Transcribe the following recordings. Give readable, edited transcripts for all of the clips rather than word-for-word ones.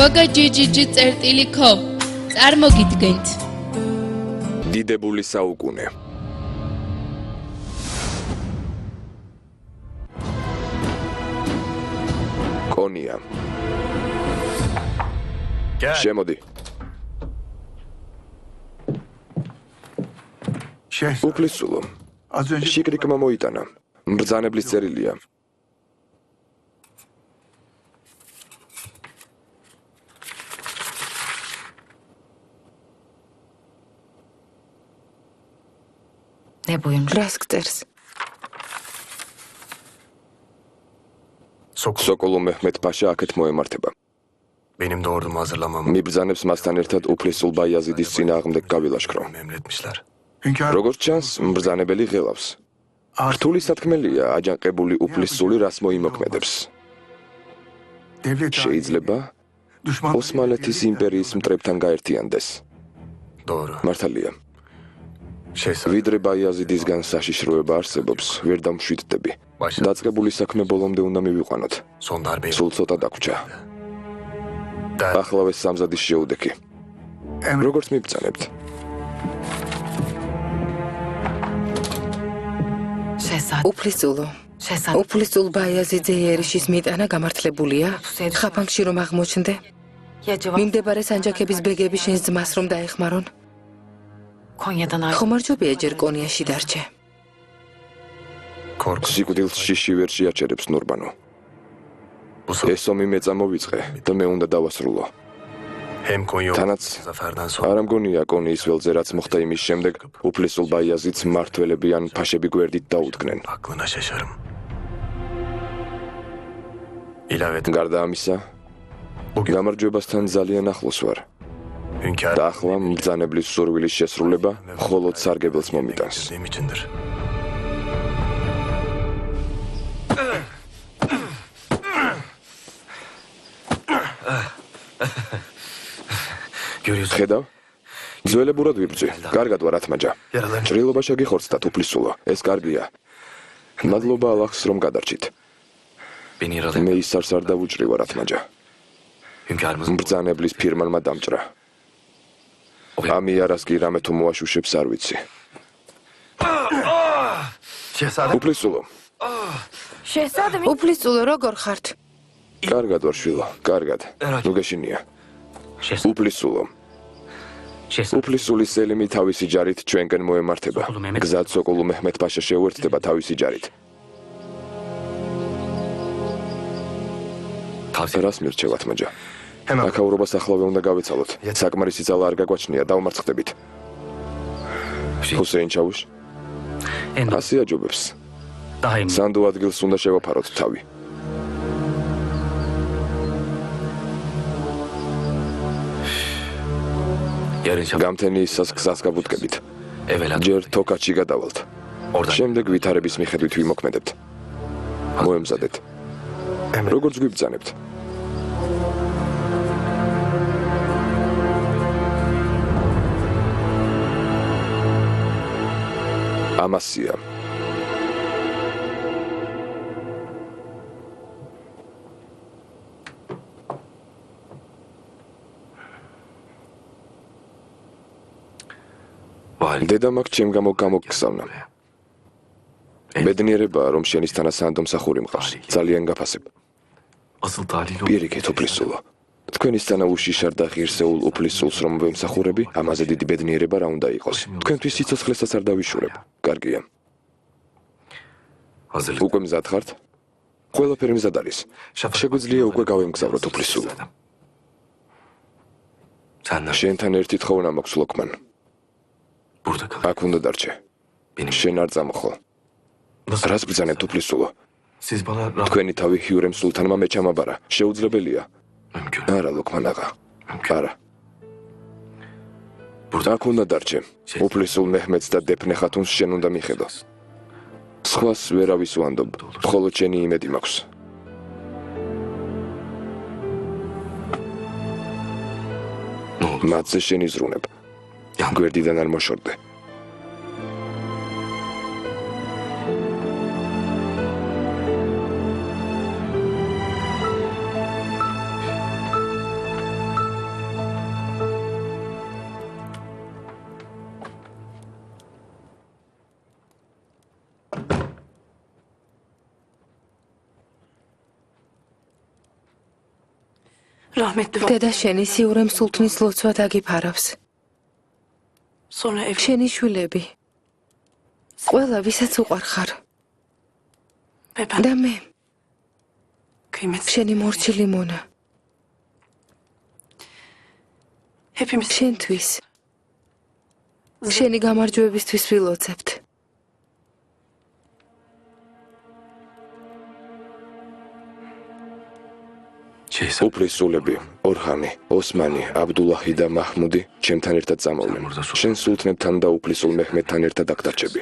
გოგა ჯიჯიჯი წერტილი ქო წარმოგიდგენთ დიდებული საუკუნე კონია შემოდი უფლისწულო შიკრიკმა მოიტანა მბრძანებლის წერილია რას გწერს? სოკოლო მეჰმედ პაშა აქეთ მოემართება. მიბრძანებს მასთან ერთად უფლისწულ ბაიაზიდის წინააღმდეგ გავილაშქრო. როგორც ჩანს, მბრძანებელი ღელავს. რთული სათქმელია აჯანყებული უფლისწული რას მოიმოქმედებს. შეიძლება ოსმალეთის იმპერიის მტრებთან გაერთიანდეს. მართალია. ვიდრე ბაიაზიდისგან საშიშროება არსებობს, ვერ დამშვიდდები. დაწყებული საქმე ბოლომდე უნდა მივიყვანოთ. სულ ცოტა დაგვრჩა. ახლავე სამზადის შეუდექი. როგორც მიბრძანებთ? უფლისწულ ბაიაზიდზე ერიშის მიტანა გამართლებულია? ხაფანგში რომ აღმოჩნდე? მიმდებარე სანჯაქების ბეგები შენს ძმას რომ დაეხმარონ? ხომარჯობია ჯერ კონიაში დარჩე. სიკვდილს შიში ვერ შეაჩერებს ნურბანო. ეს ომი მეწა მოვიწყე და მე უნდა დავასრულო. თანაც არ ამგონია კონიის ველზე რაც მოხდა იმის შემდეგ უფლისწულ ბაიაზიდს მმართველები ან ფაშები გვერდით დაუდგნენ. გარდა ამისა, გამარჯვებასთან ძალიან ახლოს ვარ. და ახლა მბრძანებლის სურვილის შესრულება მხოლოდ სარგებელს მომიტანს. ხედავ? ძველებურად ვიბრძვი. კარგად ვარ ათმაჯა. ჭრილობა შეგიხორცდათ უფლისწულო. ეს კარგია. მადლობა ალლაჰს რომ გადარჩით. მე ისარს არ დავუჭრი ვარ ათმაჯა. მბრძანებლის ფირმანმა დამჭრა. ამიარას კი რამე თუ მოაშუშებს არ ვიცი. უფლისწულო. უფლისწულო როგორ ხართ? კარგად ვარ შვილო, კარგად. ნუ გეშინია. უფლისწულო. უფლისწულის სელიმი თავისი ჯარით ჩვენკენ მოემართება. გზად სოკოლუ მეჰმედ პაშა შეუერთდება თავისი ჯარით. რას მირჩევ ათმაჯა? აქაურობას ახლავე უნდა გავეცალოთ. საკმარისი ძალა არ გაგვაჩნია, დავმარცხდებით. ჰუსეინ ჩაუშ? ასე აჯობებს. სანდო ადგილს უნდა შევაფაროთ თავი. გამთენიისას გზას გავუდგებით. ჯერ თოკაჩი გადავალთ. შემდეგ ვითარების მიხედვით ვიმოქმედებთ. მოემზადეთ. როგორც გვიბრძანებთ? ამასია. დედამ აქ ჩემ გამო გამოგგზავნა. ბედნიერებაა რომ შენისთანა სანდო მსახური მყავს. ძალიან გაფასებ. პირიქით უფლისწულო. თქვენისთანა უშიშარ და ღირსეულ უფლისწულს რომ ვემსახურები, ამაზე დიდი ბედნიერება რა უნდა იყოს. თქვენთვის სიცოცხლესაც არ დავიშურებ. კარგია. უკვე მზად ხართ? ყველაფერი მზად არის. შეგვიძლია უკვე გავემგზავროთ უფლისწულო. შენთან ერთი თხოვნა მაქვს ლოქმან. აქ უნდა დარჩე. შენ არ წამოხო. რას ბრძანებთ უფლისწულო? თქვენი თავი ჰიურემ სულთანმა მე ჩამაბარა. შეუძლებელია. არა ლოქმან აღა. არა. აქ უნდა დარჩე. უფლისწულ მეჰმედს და დეფნე ხათუნს შენ უნდა მიხედო. სხვას ვერავის ვანდობ. მხოლოდ შენი იმედი მაქვს. მათზე შენ იზრუნებ. გვერდიდან არ მოშორდე. დედა შენი სიურემ სულთნის ლოცვა დაგიფარავს. შენი შვილები. ყველა ვისაც უყვარხარ. და მე. შენი მორჩილი მონა. შენთვის. შენი გამარჯვებისთვის ვილოცებთ. უფლისწულები, ორჰანი, ოსმანი, აბდულაჰი და მაჰმუდი ჩემთან ერთად წამოვლენ. შენ სულთნებთან და უფლისწულ მეჰმედთან ერთად აქ დარჩები.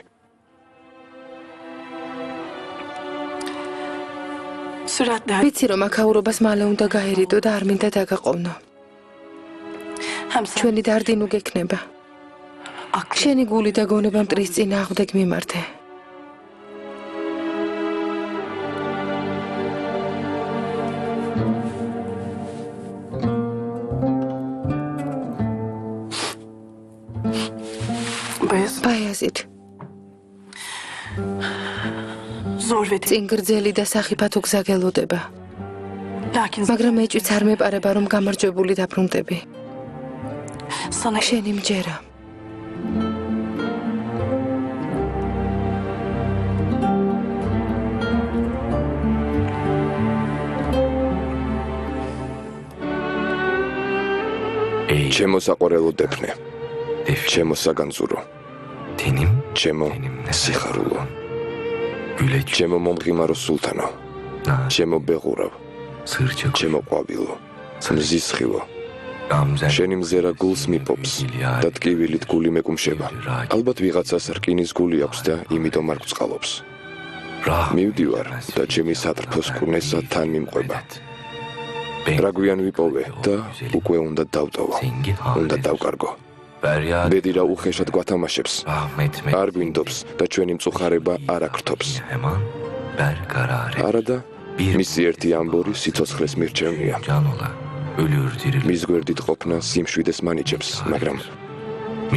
ვიცი რომ აქაურობას მალე უნდა გაერიდო და არ მინდა დაგაყოვნო. ჩვენი დარდინუ გექნება. შენი გული და გონება მტრის წინააღმდეგ მიმართე. ბაიაზიდ. წინ გრძელი და სახიფათო გზა გელოდება. მაგრამ ეჭვიც არ მეპარება რომ გამარჯვებული დაბრუნდები. შენი მჯერა. ჩემო საყვარელო დეფნე. ჩემო საგანძურო. ჩემო სიხარულო. ჩემო მომღიმარო სულთანო. ჩემო ბეღურავ. ჩემო ყვავილო. მზის ხილო. შენი მზერა გულს მიპობს და ტკივილით გული მეკუმშება. ალბათ ვიღაცას რკინის გული აქვს და იმიტომ არ გწყალობს. მივდივარ და ჩემი სატრფოს კურნესა თან მიმყვება. რა გვიან ვიპოვე და უკვე უნდა დავტოვო. უნდა დავკარგო. ბედი რა უხეშად გვათამაშებს. არ გვინდობს და ჩვენი მწუხარება არ აქრთობს. არადა მისი ერთი ამბორი სიცოცხლეს მირჩევნია. მის გვერდით ყოფნა სიმშვიდეს მანიჭებს, მაგრამ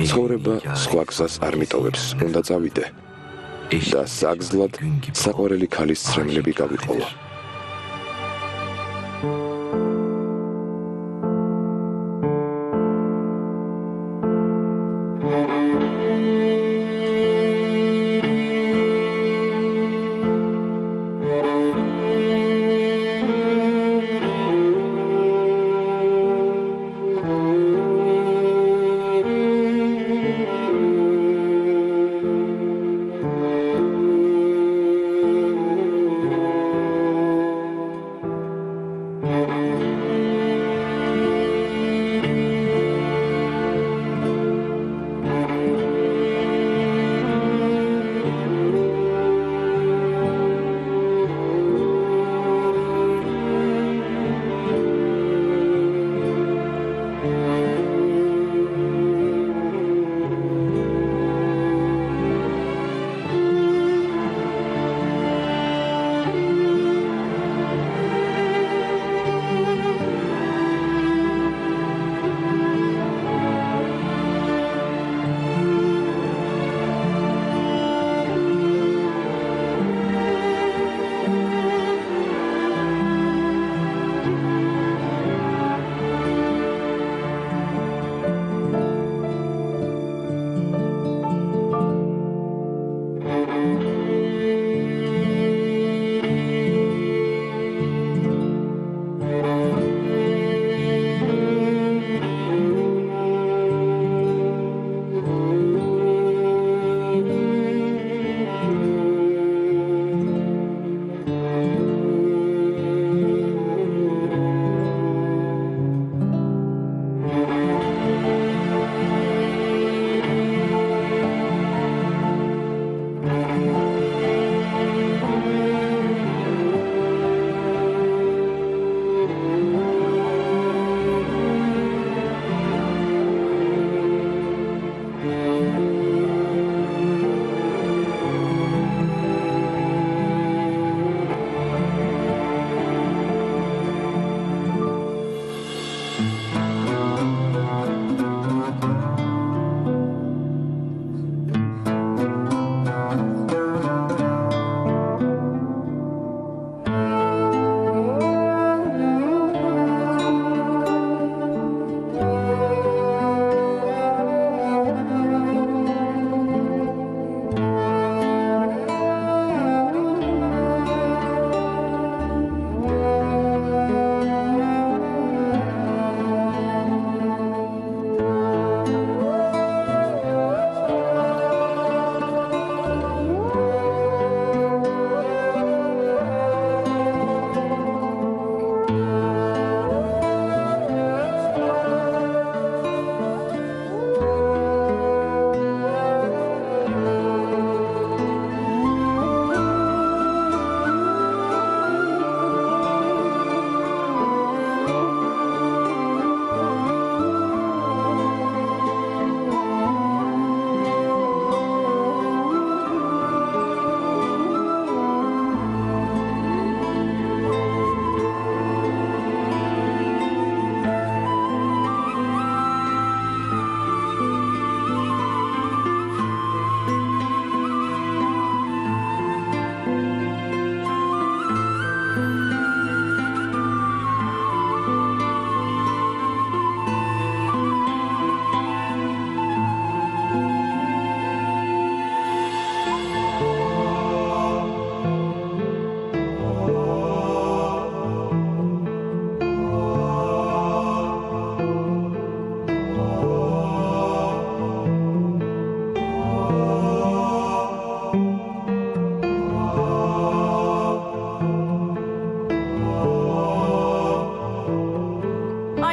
ცხოვრება სხვა გზას არ მიტოვებს. უნდა წავიდე და საგზლად საყვარელი ქალის ცრემლები გავიყოლო.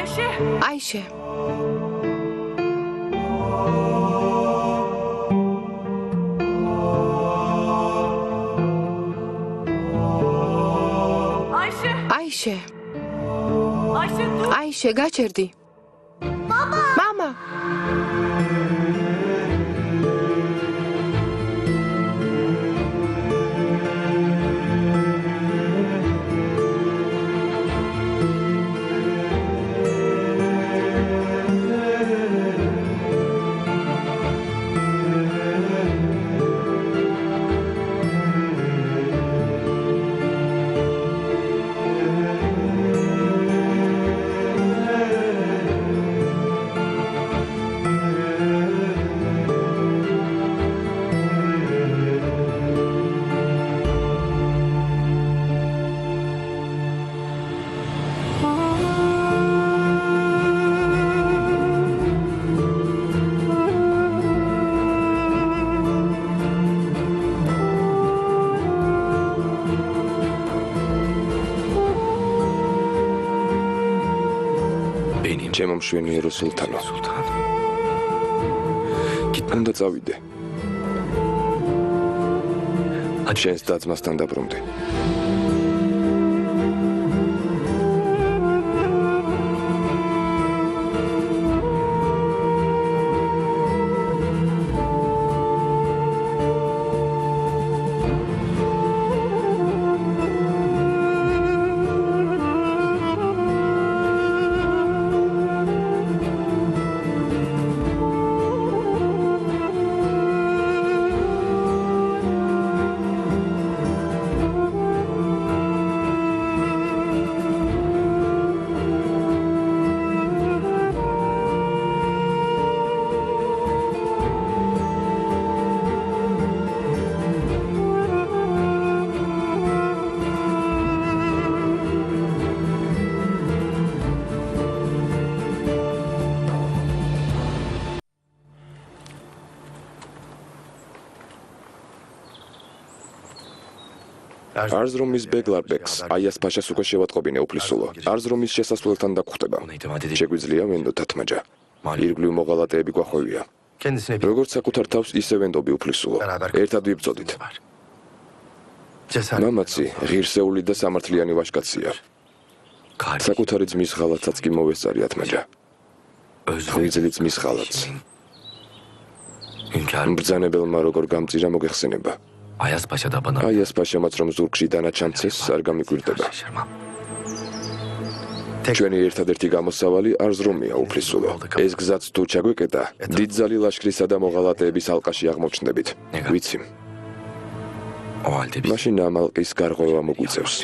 აიშე აიშე აიშე გაჩერდი მამა ჩემო მშვენიერო სულთანო უნდა წავიდე შენს და-ძმასთან დაბრუნდი არზრუმის ბეგლარბექს აიას ფაშას უკვე შევატყობინე უფლისულო არზრუმის შესასვლელთან დაგხვდება შეგვიძლია ვენდო თათმაჯა ირგვლივ მოღალატეები გვახვევია როგორც საკუთარ თავს ისე ვენდობი უფლისულო ერთად ვიბრძოდით მამაცი ღირსეული და სამართლიანი ვაჟკაცია საკუთარი ძმის ღალატსაც კი მოვესწარი ათმაჯა ღვიძლი ძმის ღალატს ბრძანებელმა როგორ გამწირა მოგეხსენება აიას ფაშამაც რომ ზურგში დანაჩამცეს არ გამიგვირდება ჩვენი ერთადერთი გამოსავალი არზრუმია უფლისულო ეს გზაც თუ ჩაგვეკეტა დიდძალი ლაშქრისა და მოღალატეების ალყაში აღმოჩნდებით ვიცი მაშინ ამ ალყის გარღვევა მოგვიწევს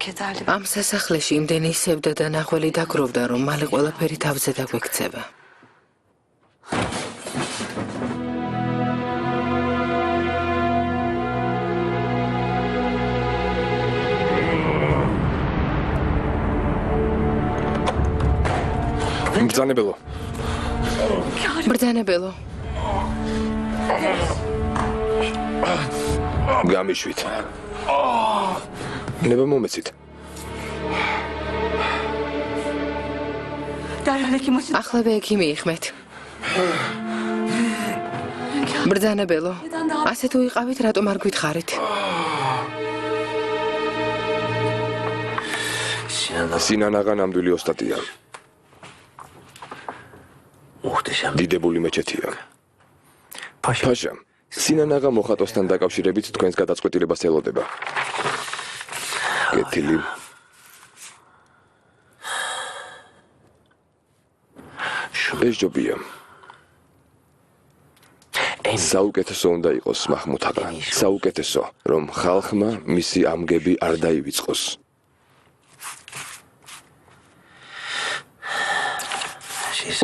ამ სასახლეში იმდენი ისევდა და ნახველი დაგროვდა, რომ მალე ყველაფერი თავზე დაგვექცევა. ბრძანებელო. ბრძანებელო. გამიშვით. ნება მომეცით. ახლავე ექიმი იხმეთ. ბრძანებელო. ასე თუ იყავით, რატომ არ გითხარით? სინანაღა ნამდვილი ოსტატია. დიდებული მეჩეთია. ფაშა, სინანაღა მოხატოსთან დაკავშირებით თქვენს გადაწყვეტილებას ელოდება. კეთილი. ეს ჯობია. საუკეთესო უნდა იყოს მაჰმუდ აღა. საუკეთესო, რომ ხალხმა მისი ამგები არ დაივიწყოს.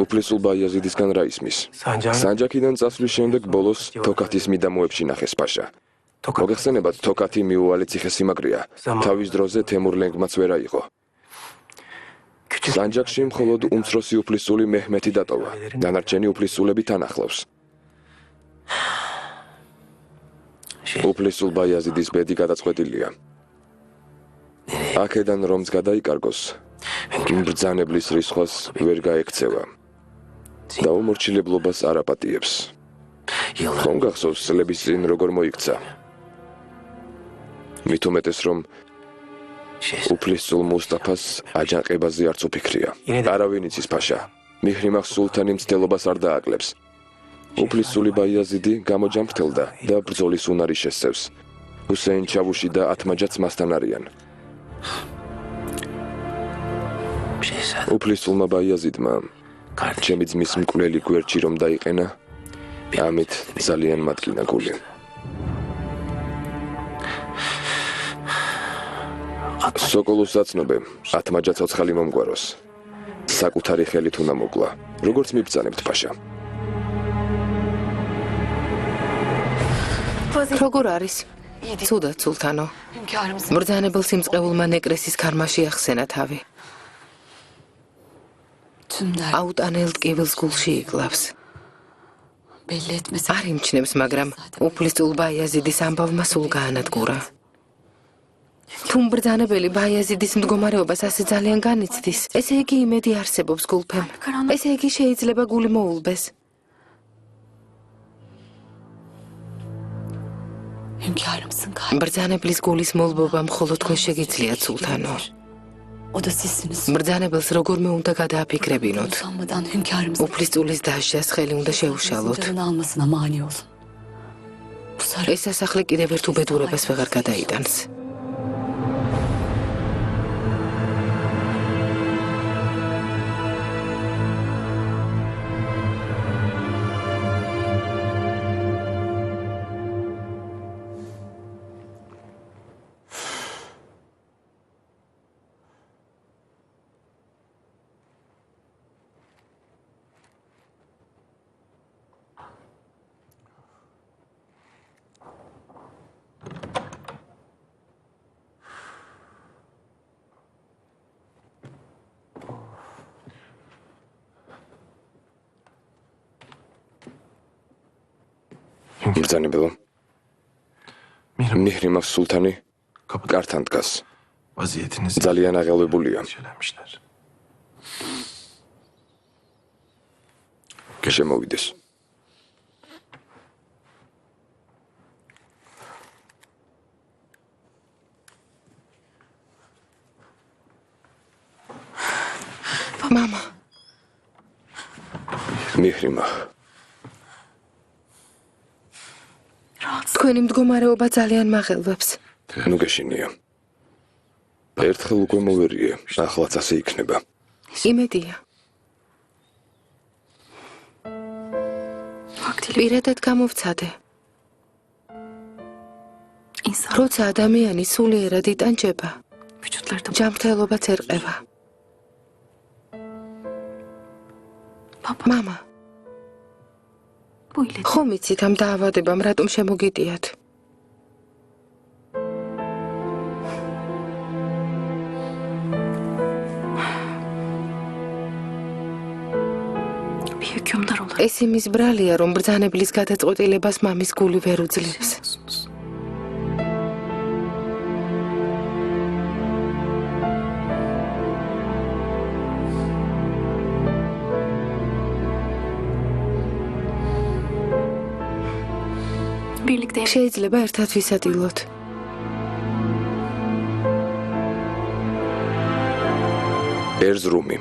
უფლისულ ბაიაზიდისგან რა ისმის? სანჯაკიდან წასვლის შემდეგ ბოლოს თოქათის მიდამოებში ნახეს პაშა. მოგეხსენებათ, თოქათი მიუვალე ციხესიმაგრეა. თავის დროზე თემურლენგმაც ვერ აიღო. სანჯაკში მხოლოდ უმცროსი უფლისული მეჰმეთი დატოვა. დანარჩენი უფლისულები თან ახლავს. უფლისულ ბაიაზიდის ბედი გადაწყვეტილია. აქედან რომც გადაიკარგოს, ბრძანებლის რისხვას ვერ გაექცევა. დაუმორჩილებლობას არ აპატიებს. ხომ გახსოვს წლების წინ როგორ მოიქცა? მით უმეტეს რომ უფლისწულ მუსტაფას აჯანყებაზე არც უფიქრია. არავინ იცის ფაშა. მიჰრიმაჰ სულთანი მცდელობას არ დააკლებს. უფლისწული ბაიაზიდი გამოჯამრთელდა და ბრძოლის უნარი შესწევს. ჰუსეინ ჩავუში და ათმაჯაც მასთან არიან. უფლისწულმა ბაიაზიდმა ჩემი ძმის მკვლელი გვერდში რომ დაიყენა, ამით ძალიან მატკინა გული. სოკოლუს აცნობე, ათმაჯა ცოცხალი მომგვაროს. საკუთარი ხელით უნდა მოკლა. როგორც მიბრძანებთ, ფაშა? როგორ არის? ცუდად, სულთანო. ბრძანებელ სიმწყეულმა ნეკრესის ქარმაში ახსენა თავი. აუტანელ ტკივილს გულში იკლავს. არ იმჩნევს, მაგრამ უფლისწულ ბაიაზიდის ამბავმა სულ გაანადგურა. თუ ბრძანებელი ბაიაზიდის მდგომარეობას ასე ძალიან განიცდის, ესე იგი იმედი არსებობს გულფემ. ესე იგი შეიძლება გული მოულბეს. ბრძანებლის გულის მოლბობა მხოლოდ თქვენ შეგიძლიათ, სულთანო. ბრძანებელს როგორმე უნდა გადააფიქრებინოთ. უფლისწულის დასჯას ხელი უნდა შეუშალოთ. ეს სასახლე კიდევ ერთ უბედურებას ვეღარ გადაიტანს. ბრძანებელო. მიჰრიმაჰ სულთანი კართან დგას. ძალიან აღელვებულია. შემოვიდეს. მამა. მიჰრიმაჰ. თქვენი მდგომარეობა ძალიან მაღელვებს. ნუ გეშინია. ერთხელ უკვე მოვერიე, ახლაც ასე იქნება. იმედია. პირადად გამოვცადე. როცა ადამიანი სულიერად იტანჯება, ჯანმრთელობაც ერყევა. მამა, ხომ იცით ამ დაავადებამ რატომ შემოგიდიათ? ეს იმის ბრალია, რომ ბრძანებლის გადაწყვეტილებას მამის გული ვერ უძლებს. შეიძლება ერთად ვისადილოთ. ერზრუმი.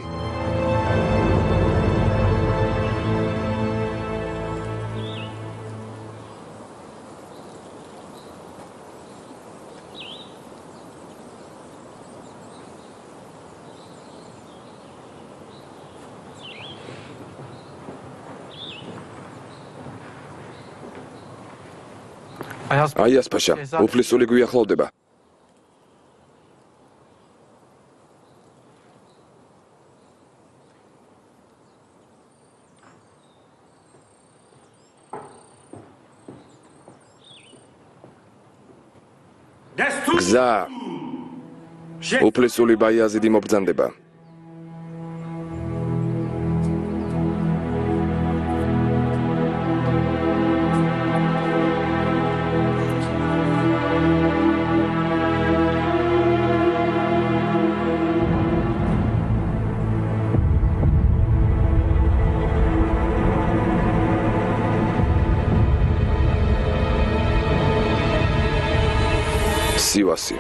აიას პაშა, უფლისული გვიახლოვდება. გზა. უფლისული ბაიაზიდი მობრძანდება. სივასი.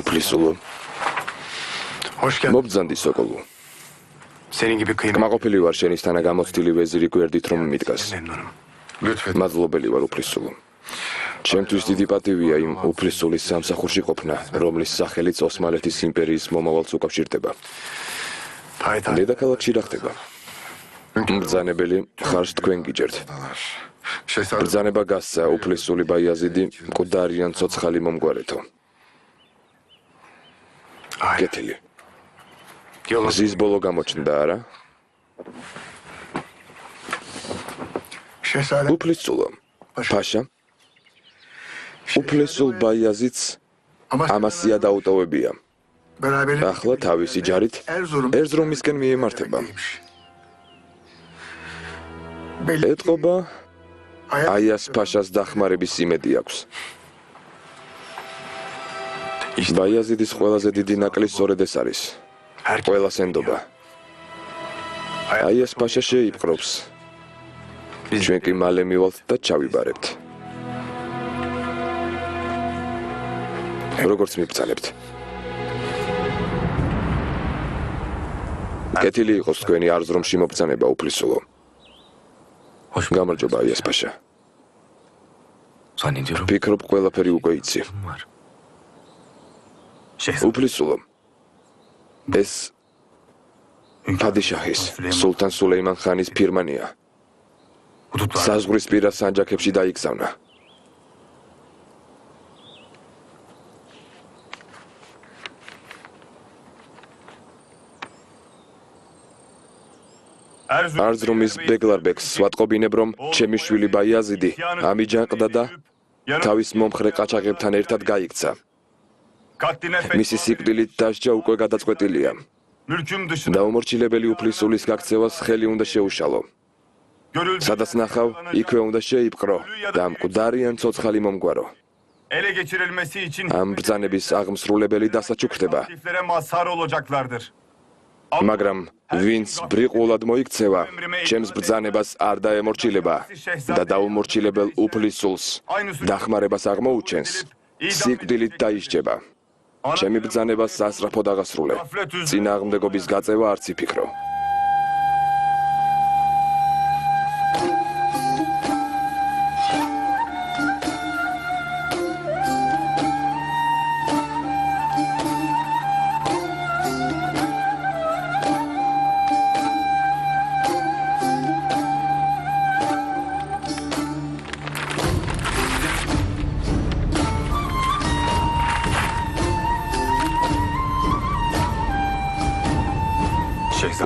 უფლისულო. მობრძანდი სოკოლო. კმაყოფილი ვარ შენისთანა გამოცდილი ვეზირი გვერდით რომ მიდგას. მადლობელი ვარ უფლისულო. ჩემთვის დიდი პატივია იმ უფლისულის სამსახურში ყოფნა, რომლის სახელიც ოსმალეთის იმპერიის მომავალს უკავშირდება. დედაქალაქში რა ხდება? ბრძანებელი ხარს თქვენ გიჯერთ. ბრძანება გასცა უფლისული ბაიაზიდი მკვდარიან ცოცხალი მომგვარეთო. კეთილი. ზის ბოლო გამოჩნდა არა? უფლისულო. პაშა. უფლისულ ბაიაზიდს ამასია დაუტოვებია. ახლა თავისი ჯარით ერზრუმისკენ მიემართება. ეტყობა აიას პაშას დახმარების იმედი აქვს. ბაიაზიდის ყველაზე დიდი ნაკლი სწორედ ეს არის. ყველას ენდობა. აიას პაშა შეიპყრობს. ჩვენ კი მალე მივალთ და ჩავიბარებთ. როგორც მიბრძანებთ. კეთილი იყოს თქვენი არზრუმში მობრძანება უფლისულო. გამარჯობა აიას პაშა. ვფიქრობ ყველაფერი უკვე იცი. უფლისულო. ეს ფადიშაჰის, სულთან სულეიმან ხანის ფირმანია. საზღვრისპირა სანჯაქებში დაიგზავნა. არზრუმის ბეგლარბეგს ვატყობინებ, რომ ჩემი შვილი ბაიაზიდი ამიჯანყდა და თავის მომხრე ყაჩაღებთან ერთად გაიქცა. მისი სიკვდილით დასჯა უკვე გადაწყვეტილია. დაუმორჩილებელი უფლისულის გაქცევას ხელი უნდა შეუშალო. სადაც ნახავ, იქვე უნდა შეიპყრო და მკვდარიან ცოცხალი მომგვარო. ამ ბრძანების აღმსრულებელი დასაჩუქრდება. მაგრამ ვინც ბრიყულად მოიქცევა, ჩემს ბრძანებას არ დაემორჩილება და დაუმორჩილებელ უფლისულს დახმარებას აღმოუჩენს, სიკვდილით დაისჯება. ჩემი ბრძანებას სასწრაფოდ აღასრულე. წინააღმდეგობის გაწევა არც იფიქრო.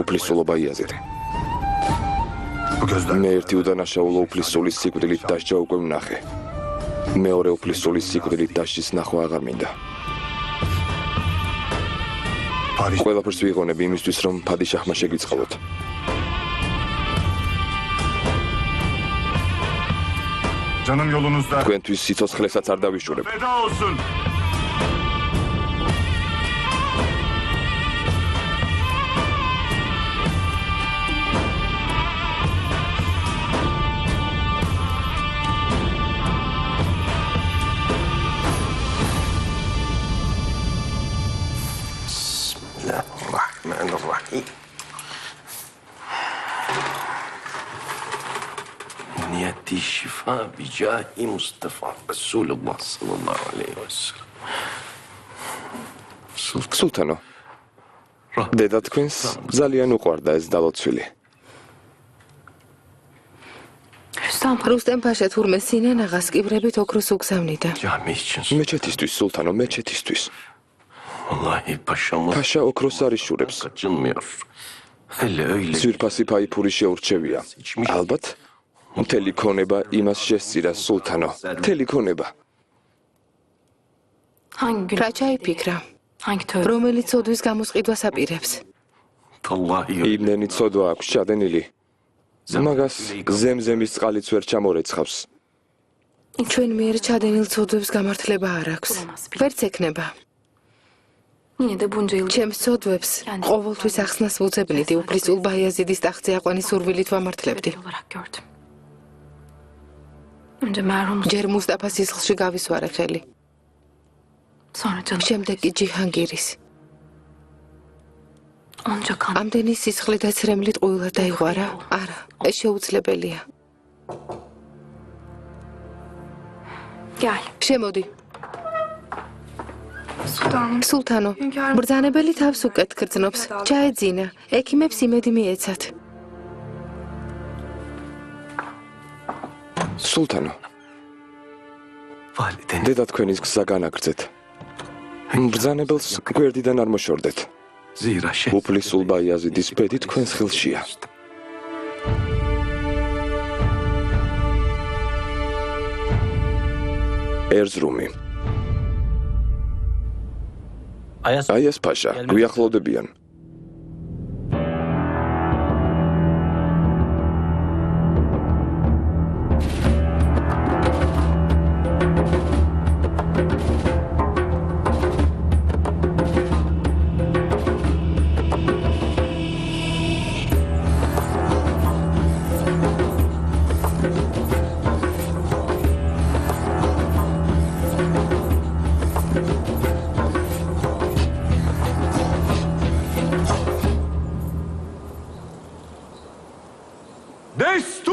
უფლისულობა იაზიდ. მე ერთი უდანაშაულო უფლისულის სიკვდილით დასჯა უკვე ვნახე. მეორე უფლისულის სიკვდილით დასჯის ნახვა აღარ მინდა. ყველაფერს ვიღონებ იმისთვის, რომ ფადიშაჰმა შეგიწყალოთ. Canım yolunuzda. თქვენთვის სიცოცხლესაც არ დავიშურებ. Feda olsun. Bismillahirrahmanirrahim. نيتي الشفاء بجاه مصطفى رسول الله صلى الله عليه وسلم. სულთანო, დედა თქვენს ძალიან უყვარდა ეს დალოცვილი. რუსტემ ფაშა თურმე სინანაღას კიბრებით ოქროს უგზავნიდა. Cami için. მეჩეთისთვის, სულთანო, მეჩეთისთვის. Vallahi paşamız ფაშა ოქროს არ იშურებს. kaçınmıyor. Hele öyle. ძვირფასი ფაიფური შეურჩევია. ალბათ, მთელი ქონება იმას შესწირა, სულთანო. მთელი ქონება. რა ჩაიფიქრა? რომელიც ცოდვის გამოსყიდვას აპირებს. Vallahi იმდენი ცოდვა აქვს ჩადენილი. მაგას ზემზემის წყალიც ვერ ჩამორეცხავს. ჩვენ მიერ ჩადენილ ცოდვებს გამართლება არ აქვს. ვერც ექნება. ჩემს ცოდვებს ყოველთვის ახსნას ვუძებნიდი, უფლისწულ ბაიაზიდის ტახტზე აყვანის სურვილით ვამართლებდი. ჯერ მუსტაფას სისხლში გავისვარე ხელი. შემდეგ კი ჯიჰანგირის. ამდენი სისხლი და ცრემლით ყვილად დაიღვარა? არა, ეს შეუძლებელია. შემოდი. სულთანო, ბრძანებელი თავს უკეთ გრძნობს. ჩაეძინა, ექიმებს იმედი მიეცათ. სულთანო, validen დედა თქვენის გზა განაგრძეთ. ბრძანებელს გვერდიდან არ მოშორდეთ. zira şey. უფლისულ ბაიაზიდის ბედი თქვენს ხელშია. ერზრუმი. აიას ფაშა, გვიახლოვდებიან.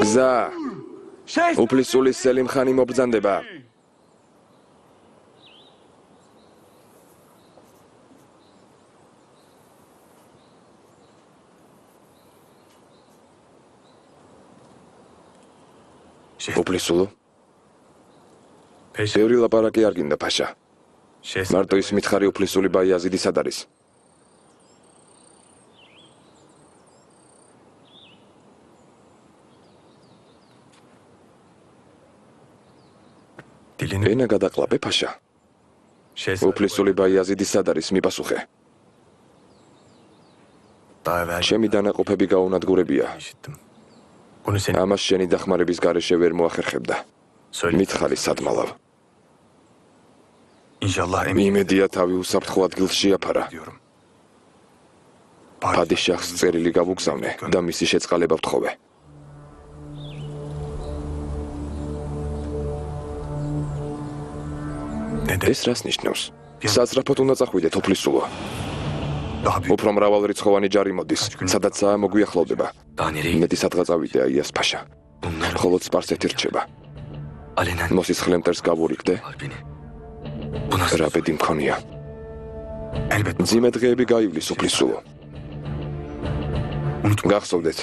გზა. უფლისული სელიმ ხანი მობრძანდება. უფლისულო. ბევრი ლაპარაკი არ გინდა, ფაშა. მარტო ის მითხარი უფლისული ბაიაზიდი სად არის? ენა გადაყლაპე, ფაშა. უფლისული ბაიაზიდი სად არის, მიპასუხე. ჩემი დანაყოფები გაუნადგურებია. ამას შენი დახმარების გარეშე ვერ მოახერხებდა. მითხარი სადმალავ. იმედია თავი უსაფრთხო ადგილს შეაფარა. პადიშაჰს წერილი გავუგზავნე და მისი შეწყალება ვთხოვე. ეს რას ნიშნავს? საზრაფოდ უნდა წახვიდეთ, უფლისულო. უფრო მრავალრიცხოვანი ჯარი მოდის, სადაცაა მოგვიახლოვდება. მეტი სადღა წავიდე, აიას ფაშა. მხოლოდ სპარსეთი რჩება. მოსისხლე მტერს გავურიგდე. რა ბედი მქონია. მძიმე დღეები გაივლის, უფლისულო. გახსოვდეთ.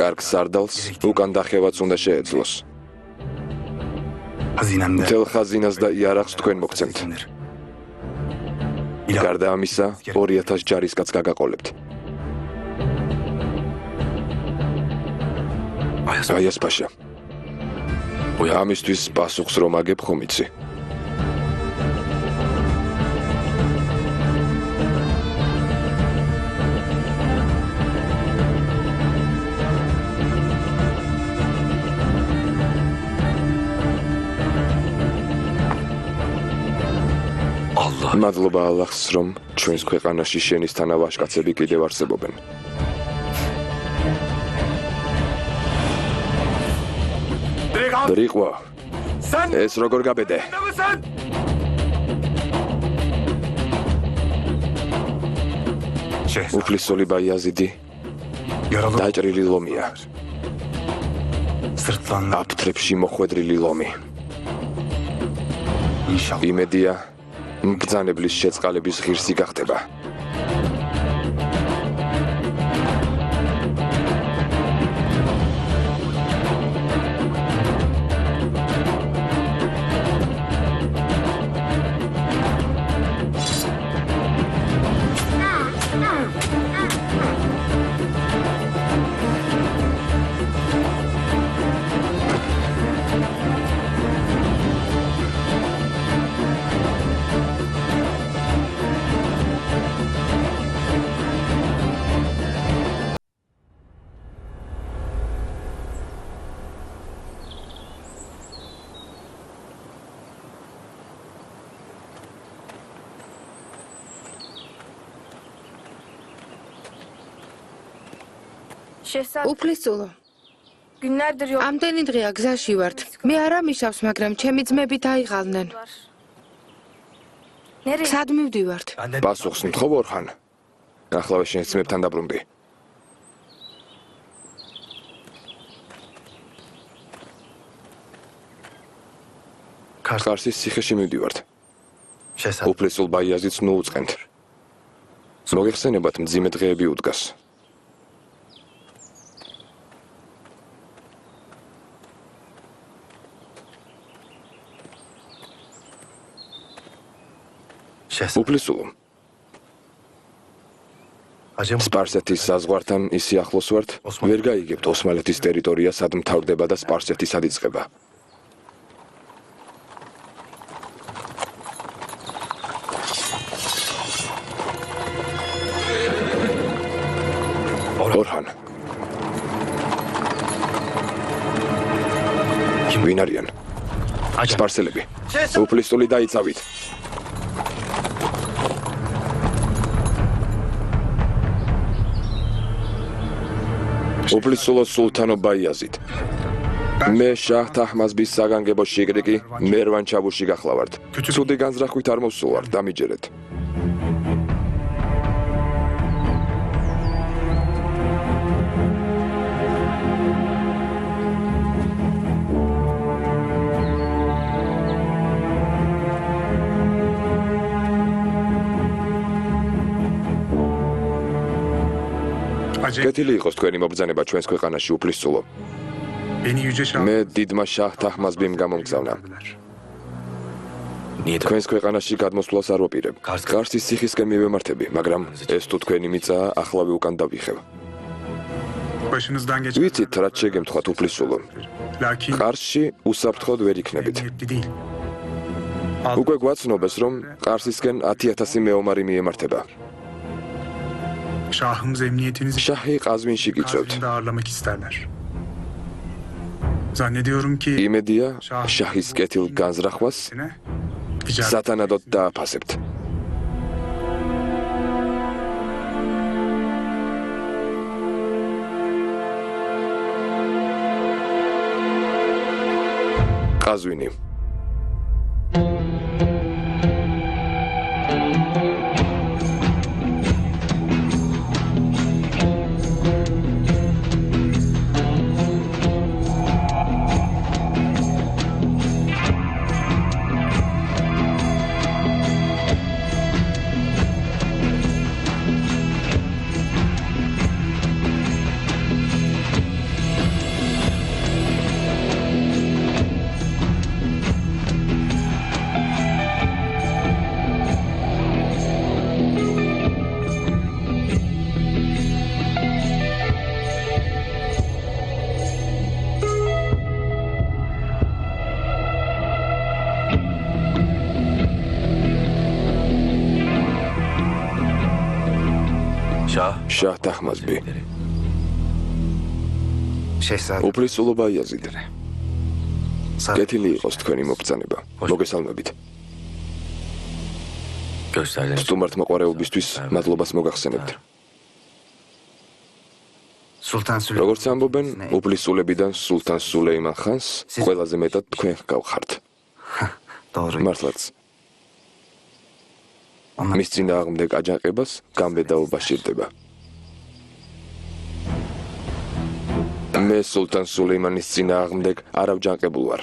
კარგ სარდალს უკან დახევაც უნდა შეეძლოს. მთელ ხაზინას და იარაღს თქვენ მოგცემთ. გარდა ამისა, 2000 ჯარისკაც გაგაყოლებთ. აიას პაშა. ამისთვის პასუხს რომ აგებ ხომ იცი? მადლობა ალლაჰს, რომ ჩვენს ქვეყანაში შენისთანა ვაჟკაცები კიდევ არსებობენ. დრიყვო, ეს როგორ გაბედე? უფლისწული ბაიაზიდი დაჭრილი ლომია. აფთრებში მოხვედრილი ლომი. იმედია მბრძანებლის შეწყალების ღირსი გახდება. უფლისწულო, Günlerdir yok. ამდენი დღეა გზაში ვართ. მე არ ამიშავს, მაგრამ ჩემი ძმები დაიღალნენ. Nereye? სად მივდივართ? პასუხს მთხოვ ორხან. ახლა შენ ძმებთან დაბრუნდი. კარსის ციხეში მივდივართ. უფლისწულ ბაიაზიდს ნუ უწყენთ. მოგეხსენებათ მძიმე დღეები უდგას. უფლისწულო, სპარსეთის საზღვართან ისე ახლოს ვართ, ვერ გაიგებთ ოსმალეთის ტერიტორია სად მთავრდება და სპარსეთი სად იწყება. ორჰან. ვინ არიან? სპარსელები. უფლისწული დაიცავით. უფლისწულო სულთანო ბაიაზიდ. მე შაჰ თაჰმაზბის საგანგებო შიგრიკი მერვანჩაბურში გახლავართ. ცუდი განზრახვით არ მოვსულვართ, დამიჯერეთ. კეთილი იყოს თქვენი მობრძანება ჩვენს ქვეყანაში უფლისწულო. მე დიდმა შაჰ თაჰმაზბიმ გამომგზავნა. თქვენს ქვეყანაში გადმოსვლას არ ვაპირებ. კარსის ციხისკენ მივემართები, მაგრამ ეს თუ თქვენი მიწაა, ახლავე უკან დავიხევ. ვიცით, რაც შეგემთხვათ უფლისწულო. ყარსში უსაფრთხოდ ვერ იქნებით. უკვე გვაცნობეს, რომ ყარსისკენ 10,000 მეომარი მიემართება. Şahi Qazvinşi gitsövd. İmediya Şahis ketil ganzraxvas satanadot daapasebd. Qazvini. შაჰ თახმაზბი. უფლისწულობა იაზიდ. კეთილი იყოს თქვენი მობრძანება. მოგესალმებით. სტუმართ მოყვარეობისთვის მადლობას მოგახსენებთ. როგორც ამბობენ, უფლისწულებიდან სულთან სულეიმან ხანს ყველაზე მეტად თქვენ გავხართ. მართლაც. მის წინააღმდეგ აჯანყებას გამბედაობა სჭირდება. მე სულთან სულეიმანის წინააღმდეგ არ ავჯანყებულ ვარ.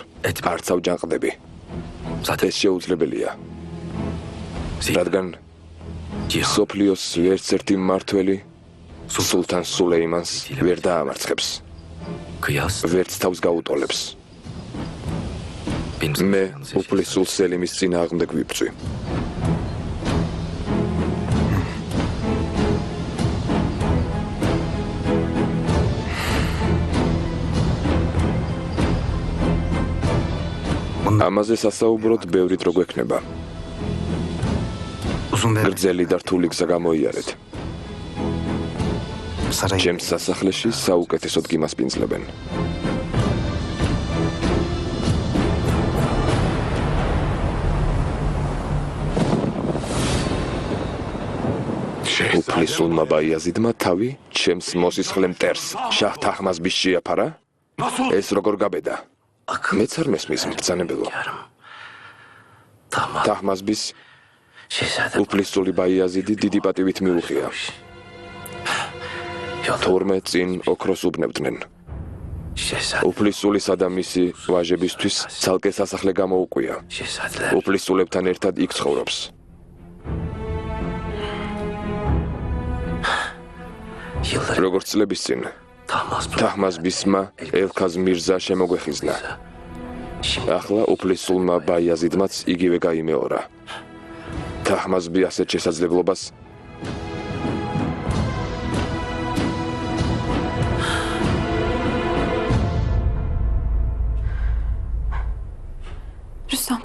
არც ავჯანყდები. ეს შეუძლებელია. რადგან სოფლიოს ერთ-ერთი მმართველი სულთან სულეიმანს ვერ დაამარცხებს. ვერც თავს გაუტოლებს. მე უფლისწულ სელიმის წინააღმდეგ ვიბრძვი. ამაზე სასაუბროდ ბევრი დრო გვექნება. გრძელი და რთული გზა გამოიარეთ. ჩემს სასახლეში საუკეთესოდ გიმასპინძლებენ. უფლისულმა ბაიაზიდმა თავი ჩემს მოსისხლე მტერს შაჰ თახმაზბის შეაფარა? ეს როგორ გაბედა? მეც არ მესმის მბრძანებელო. თახმაზბის უფლისწული ბაიაზიდი დიდი პატივით მიუღია. თორმე წინ ოქროს უბნებდნენ. უფლისწულის და მისი ვაჟებისთვის ცალკე სასახლე გამოუყვია. უფლისწულებთან ერთად იქ ცხოვრობს. როგორც წლების წინ თახმაზბისმა ელქაზ მირზა შემოგვეხიზნა. ახლა უფლისწულმა ბაიაზიდმაც იგივე გაიმეორა. თახმაზბი ასეთ შესაძლებლობას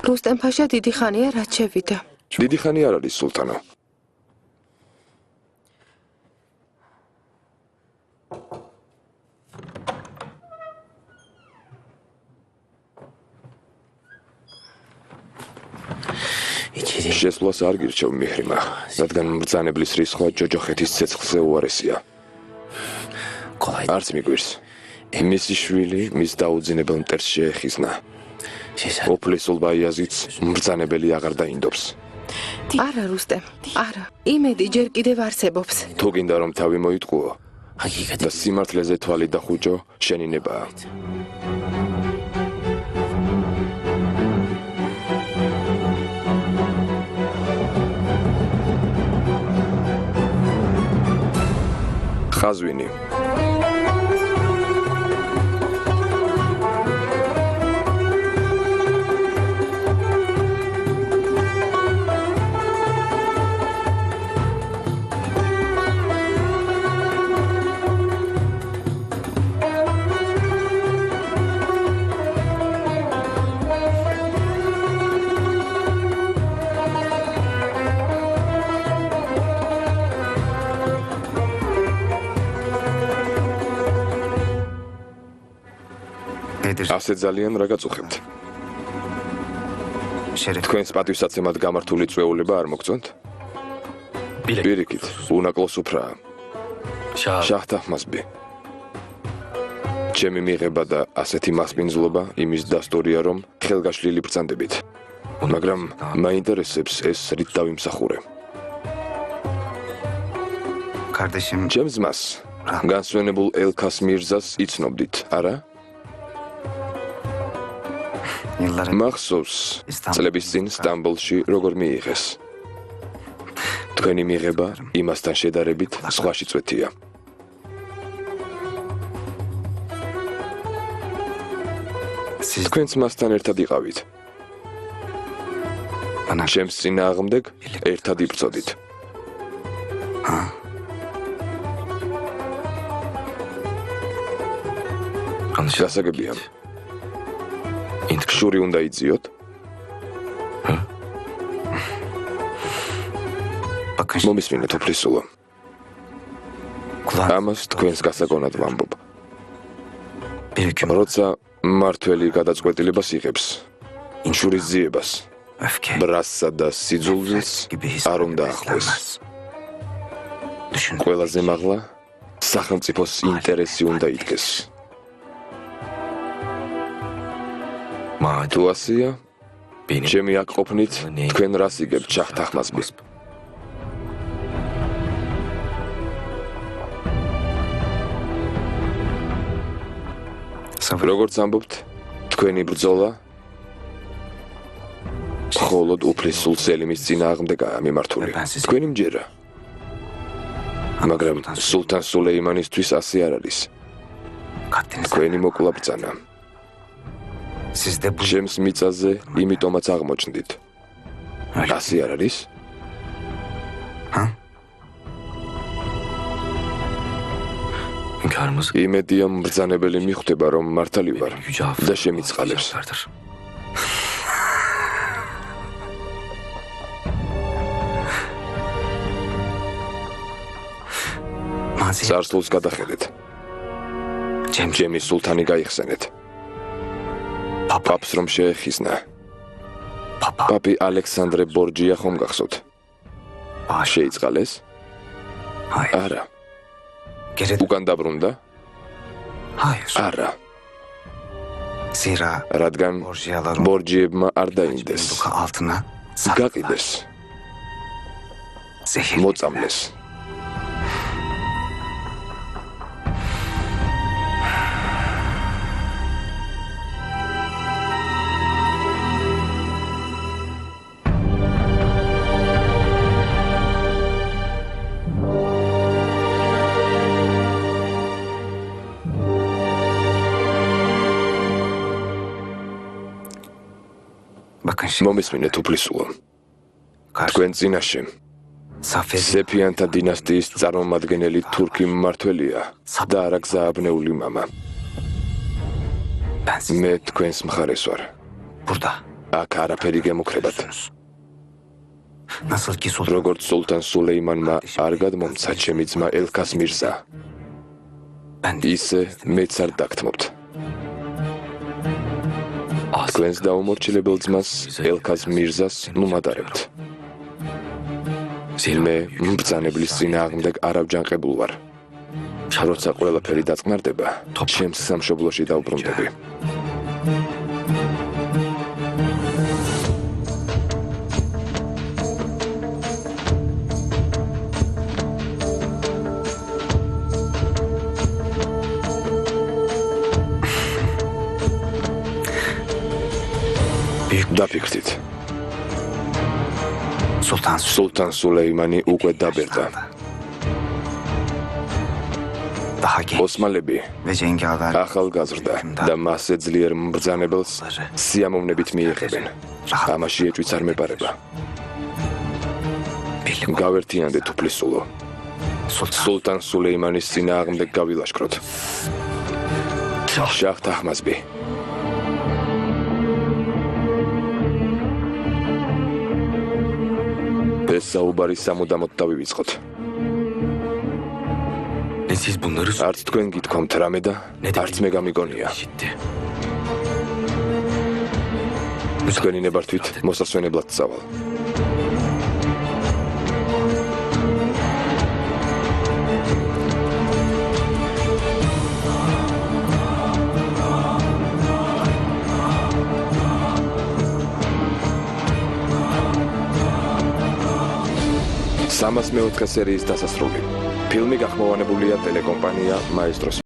რუსტემ ფაშა დიდი ხანია რაც შევიდა. დიდი ხანი არ არის სულთანო. შესვლას არ გირჩევ მიჰრიმა, რადგან მბრძანებლის რისხვა ჯოჯოხეთის ცეცხლზე უარესია. არც მიგვირს. მისი შვილი მის დაუძინებელ მტერს შეეხიზნა. უფლისწულ ბაიაზიდს მბრძანებელი აღარ დაინდობს. არა რუსტემ, არა. იმედი ჯერ კიდევ არსებობს. თუ გინდა რომ თავი მოიტყუო და სიმართლეზე თვალი დახუჭო, შენი ნებაა. ხაზვინი. ასე ძალიან რა გაწუხებთ? თქვენს პატივსაცემად გამართული წვეულება არ მოგწონთ? პირიქით, უნაკლოს უფრაა. შაჰ თახმაზბი. ჩემი მიღება და ასეთი მასპინძლობა იმის დასტურია, რომ ხელგაშლილი ბრძანდებით. მაგრამ მაინტერესებს ეს რით დავიმსახურე. ჩემს ძმას, განსვენებულ ელქას მირზას იცნობდით, არა? მახსოვს წლების წინ სტამბოლში როგორ მიიღეს. თქვენი მიღება იმასთან შედარებით სხვაში წვეთია. თქვენც მასთან ერთად იყავით. ჩემს წინააღმდეგ ერთად იბრძოდით. გასაგებია. შური უნდა იძიოთ? მომისმინეთ უფლისწულო. ამას თქვენს გასაგონად ვამბობ. როცა მმართველი გადაწყვეტილებას იღებს, შურის ძიებას, ბრასსა და სიძულვილს არ უნდა ახდეს. ყველაზე მაღლა სახელმწიფოს ინტერესი უნდა იდგეს. თუ ასეა, ჩემი აქ ყოფნით თქვენ რას იგებთ შახთახმაზბი? როგორც ამბობთ, თქვენი ბრძოლა მხოლოდ უფლისწულ სელიმის წინააღმდეგაა მიმართული. თქვენი მჯერა. მაგრამ სულთან სულეიმანისთვის ასე არ არის. თქვენი მოკლა ბრძანა. ჩემს მიწაზე იმიტომაც აღმოჩნდით. ასე არ არის? იმედია მბრძანებელი მიხვდება, რომ მართალი ვარ და შემიწყალებს. წარსულს გადახედეთ. ჩემი სულთანი გაიხსენეთ. პაპს რომ შეეხიზნა. პაპი ალექსანდრე ბორჯია ხომ გახსოვთ? შეიწყალეს? არა. უკან დაბრუნდა? არა. რადგან ბორჯიებმა არ დაინდეს. გაყიდეს. მოწამლეს. მომისმინეთ უფლისულო. თქვენ წინაშე სეფიანთა დინასტიის წარმომადგენელი თურქი მმართველია და არა გზააბნეული მამა. მე თქვენს მხარეს ვარ. აქ არაფერი გემუქრებათ. როგორც სულთან სულეიმანმა არ გადმომცა ჩემი ძმა ელქას მირზა, ისე მეც არ დაგთმობთ. თქვენს დაუმორჩილებელ ძმას ელქას მირზას ნუმადარებთ. მე მბრძანებლის წინააღმდეგ არავჯანყებულ ვარ. როცა ყველაფერი დაწყნარდება, ჩემს სამშობლოში დავბრუნდები. დაფიქრდით. სულთან სულეიმანი უკვე დაბერდა. ოსმალები ახალგაზრდა და მასზე ძლიერ მბრძანებელს სიამოვნებით მიიღებენ. ამაში ეჭვიც არ მეპარება. გავერთიანდეთ უფლისულო. სულთან სულეიმანის წინააღმდეგ გავილაშქროთ. შახთახმაზბი. ეს საუბარი სამუდამოდ დავივიწყოთ. არც თქვენ გითქვამთ რამე და არც მე გამიგონია. თქვენი ნებართვით მოსასვენებლად წავალ. სამას მეოთხე სერიის დასასრული. ფილმი გახმოვანებულია ტელეკომპანია მაესტროს